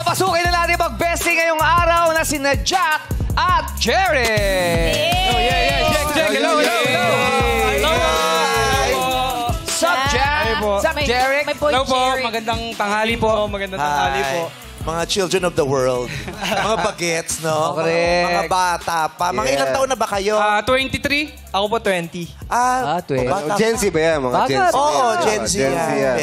papasukin na natin mag-bestie ngayong araw na sina Jack at Jerry. Oh, yeah. Jack. Hello. Sup, Jack? Sup, Jerry? My boy Hello po, Jerry. magandang tanghali po. Magandang tanghali po. Mga children of the world. Mga bagets, no? Correct. Mga bata pa. Mga ilang taon na ba kayo? 23. Ako po 20. 20. bata Gen Z ba yan? Mga Gen Z. Oo, Gen Z Gen Z yan.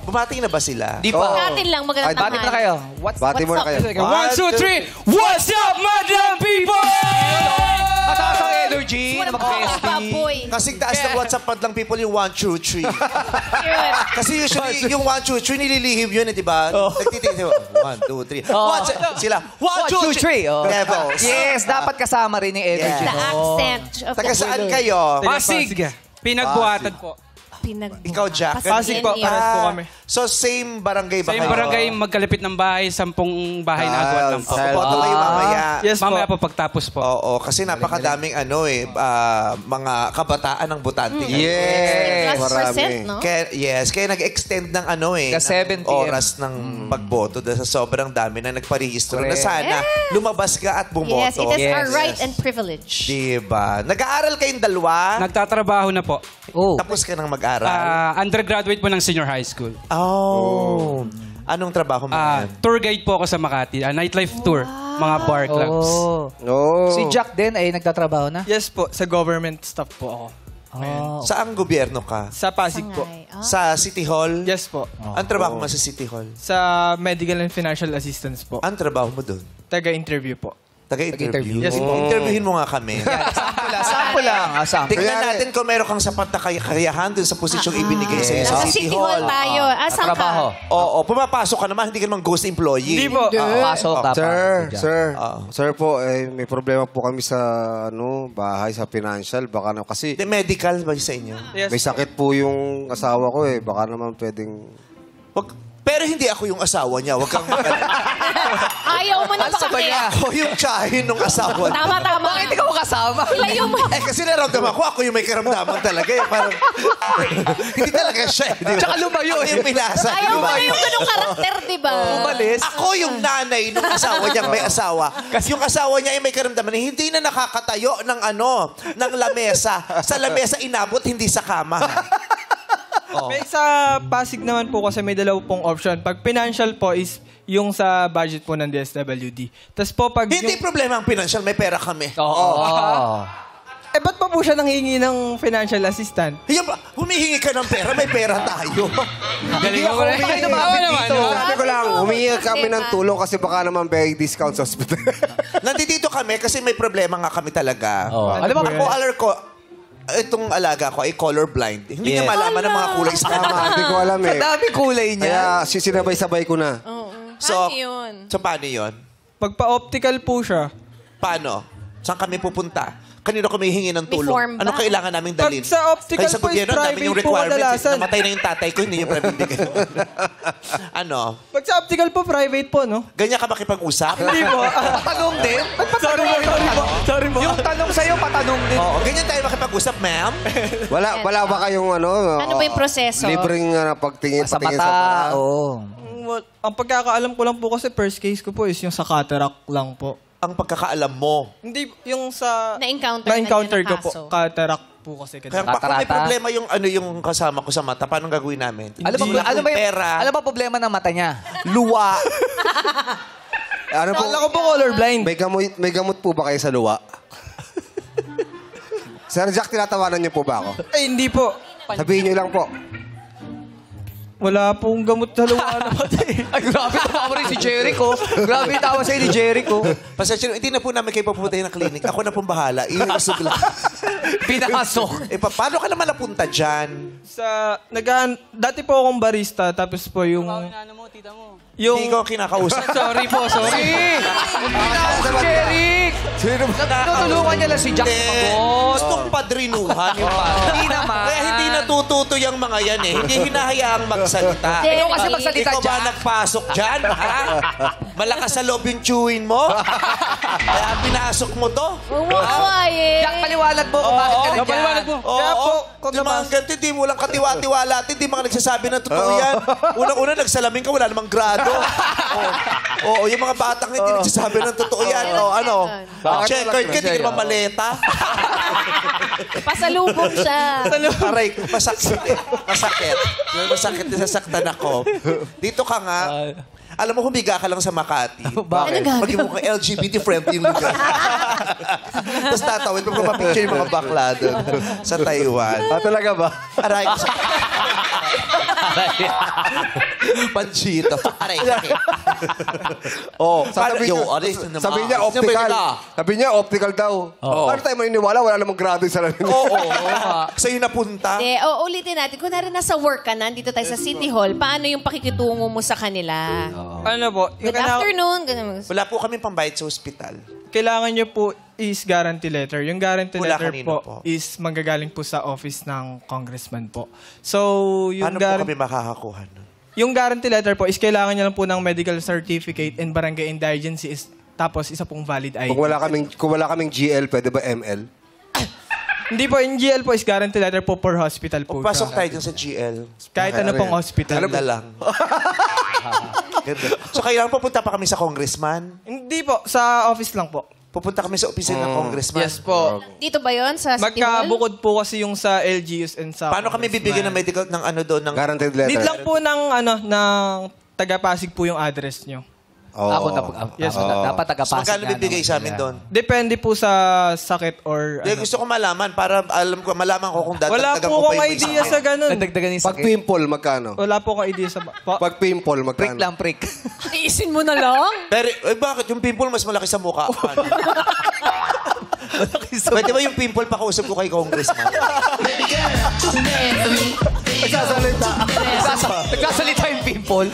20. Bumati na ba sila? Di pa. Natin lang, magandang Bati na kayo. Bati mo na kayo. 1, 2, 3. What's up, madam people? Mataas ang energy na mag-bestie. boy. Kasing taas ng WhatsApp pad lang people yung 1, 2, 3. Cute. Kasi usually yung 1, 2, 3 nililihim yun, di ba? Nagtitingin sila, 1, 2, 3. Sila, 1, 2, 3. Levels. Yes, dapat kasama rin yung energy. The accent of Taga the saan kayo? Pasig. Pinagbuhatan po. Ikaw, Jack? Pasig po, parehas po kami. So, same barangay ba Sa kayo? barangay, magkalapit ng bahay, 10 bahay na agwat lang po. Boto kayo mamaya. Yes, mamaya po pagtapos po. Oo, kasi napakadaming mga kabataan ng botante. Yes. Marami. No? Kaya nag-extend ng Ka 7 ng PM. oras ng pagboto dahil sa sobrang dami na nagparehistro na Correct. sana lumabas ka at bumoto. Yes, it is our Yes. right and privilege. Diba? Nag-aaral kayong dalawa? Nagtatrabaho na po. Oh. Tapos ka nang mag-aral? Undergraduate po ng senior high school. Oh. Anong trabaho mo ngayon? Tour guide po ako sa Makati. Nightlife tour. Mga bar clubs. Oh. Si Jack din ay nagtatrabaho na? Yes po, sa government staff po ako. Saan gobyerno ka? Sa Pasig po. Sa City Hall? Yes po. Ang trabaho mo sa City Hall? Sa medical and financial assistance po. Ang trabaho mo doon? Taga-interview po. Taga-interview? Yes po. Interviewin mo nga kami. Sample lang. Sample. Tingnan natin kung meron kang sapat na kakayahan dun sa posisyong ibinigay sa'yo sa Sa City Hall tayo. Saan Trabaho. ka? Oo, pumapasok ka naman, hindi ka naman ghost employee. Hindi po. Pasok dapat. Sir po, may problema po kami sa bahay, sa financial. Baka na kasi Hindi, medical ba sa inyo? Yes may sakit po yung asawa ko eh. Baka naman pwedeng... Pero hindi ako yung asawa niya. Huwag kang Ayaw mo na Alsa ba niya? ako yung tsahin ng asawa niya. Tama. Bakit ikaw kasama? Ilayo mo. Kasi naramdaman ko, ako yung may karamdaman talaga. Parang, hindi talaga siya. Tsaka lumayo. Ako yung minasa. Ayaw mo na yung ganung karakter, di ba? Umalis. Ako yung nanay ng asawa niyang may asawa. Kasi yung asawa niya ay may karamdaman. Hindi na nakakatayo ng lamesa. Sa lamesa inabot, hindi sa kama. May sa Pasig naman po kasi may dalaw pong option. Pag financial po is yung sa budget po ng DSWD. Tapos po pag Hindi problema ang financial, may pera kami. ba't pa po siya nanghingi ng financial assistant? Humihingi ka ng pera, may pera tayo. Galing mo rin. Sabi ko lang, humingi kami ng tulong kasi baka naman may discount sa hospital. Nandito kami kasi may problema nga kami talaga. Alam mo, Ako, itong alaga ko ay colorblind. Hindi niya malaman ang mga kulay sa Tama, hindi ko alam eh. dami kulay niya. Kaya sinabay-sabay ko na. So, Paano yun? so paano yun? Pag pa-optical po siya, Paano? Saan kami pupunta? Kanino kami hihingi ng tulong? May form ba? Ano kailangan naming Pag dalhin? sa optical Kaya sa po is gobyerno, ang dami yung private po requirements. kadalasan. Namatay na yung tatay ko, hindi niya pabibigay. Ano? pag sa optical po, private po, no? Ganyan ka makipag-usap? Hindi po. Patanong din? Sorry po. Yung tanong sa'yo, patanong din. Oo, ganyan tayo makipag-usap, ma'am? Wala ba kayong Ano ba yung proseso? libreng patingin Sa sa mata. mata? Oo. Ang pagkakaalam ko lang po kasi first case ko po is yung sa cataract lang po. Ang pagkakaalam mo. Hindi, yung sa... Na-encounter ko na po. kaso. Cataract po kasi. Kaya Katarata. kung may problema yung kasama ko sa mata, paano gagawin namin? Alam mo, pera. alam mo problema ng mata niya? Luwa. Ano po? Kala ko po colorblind. May gamot po ba kayo sa luwa? Sir Jack, tinatawanan niyo po ba ako? Ay, hindi po. Sabihin niyo lang po. Wala pong gamot sa luwa na pati. Ay, grabe tawa rin si Jericho. Grabe tawa sa'yo ni Jericho. Pasensya, hindi na po namin kayo papuntahin ng clinic. Ako na pong bahala. Iusog lang. Pinasok. Paano ka naman napunta dyan? Dati po akong barista, tapos po yung... Hindi ko kinakausap. Sorry po, sorry. Pinasok, Jeric! Natutulungan niya lang si Jack sumagot. Gustong padrinuhan yung Hindi naman. Kaya hindi natututo yung mga yan eh. Hindi hinahayaang magsalita. Ikaw kasi magsalita Ikaw ba dyan. nagpasok dyan, ha? Malakas sa loob yung chewin mo. Kaya pinasok mo to. Huwag mo kawain. Jack, paliwanag mo kung bakit ka nandiyan. Paliwanag mo. Oo, Kaya po, kung yung mga ganito, di mo lang katiwa-tiwala at hindi mga nagsasabi ng totoo yan. Unang-una, nagsalamin ka, wala namang grado. Oo, yung mga batang hindi nagsasabi ng totoo yan. Meron O, ano? Bakit Checkered ka, wala di ka naman maleta. Pasalubong siya. Aray, masakit. Masakit. Masakit na sasaktan ako. Dito ka nga. Alam mo, humiga ka lang sa Makati. Ano gagawin? Maging mukhang LGBT-friendly yung lugar. Tapos tatawid, magpapapicture yung mga bakla doon sa Taiwan. Talaga ba? Aray. Panchito. Aray. Oh, sabi niya, sabi niya optical. Sabi niya optical daw. Paano tayo maniniwala? Wala namang grado sa lamin. Oo. Sa'yo napunta. Hindi, ulitin natin. Kunwari nasa work ka na, dito tayo sa City Hall, paano yung pakikitungo mo sa kanila? Ano po? Good afternoon. Ganun. Wala po kami pambayad sa ospital. Kailangan nyo po is guarantee letter. Yung guarantee Mula letter kanino po, po? is manggagaling po sa office ng congressman po. So, yung, Paano po kami makakakuha nun? yung guarantee letter po is kailangan nyo lang po ng medical certificate and barangay indigency is tapos isa pong valid ID. Kung wala kaming GL, pwede ba ML? Hindi po, yung GL po is guarantee letter po per hospital po. Pasok siya. tayo dun sa GL. Kahit ano pong hospital. Ganda lang. Ganda. So, kailangan pupunta pa kami sa congressman? Hindi po, sa office lang po. Pupunta kami sa opisina ng congressman? Yes po. Dito ba yon sa City Hall? Magkabukod po kasi yung sa LGUs and sa Paano kami bibigyan ng medical ng ano doon? Ng... Guaranteed letter. Need lang po ng taga-Pasig po yung address nyo. Oo. Yes, Dapat So, tagapasok magkano bibigay sa amin doon? Depende po sa sakit or Hindi, gusto ko malaman para malaman ko kung Wala dadagdagan po ko pa akong yung idea sakit. sa ganun. Nadagdagan yung Pag sakit. pimple, magkano? Wala po akong idea sa... Pag pimple, magkano? Prick lang, prick. Tiisin mo na lang. Pero, bakit? Yung pimple mas malaki sa mukha. Pwede ba yung pimple pakausap ko kay congressman? Nagsasalita. Nagsasalita yung pimple.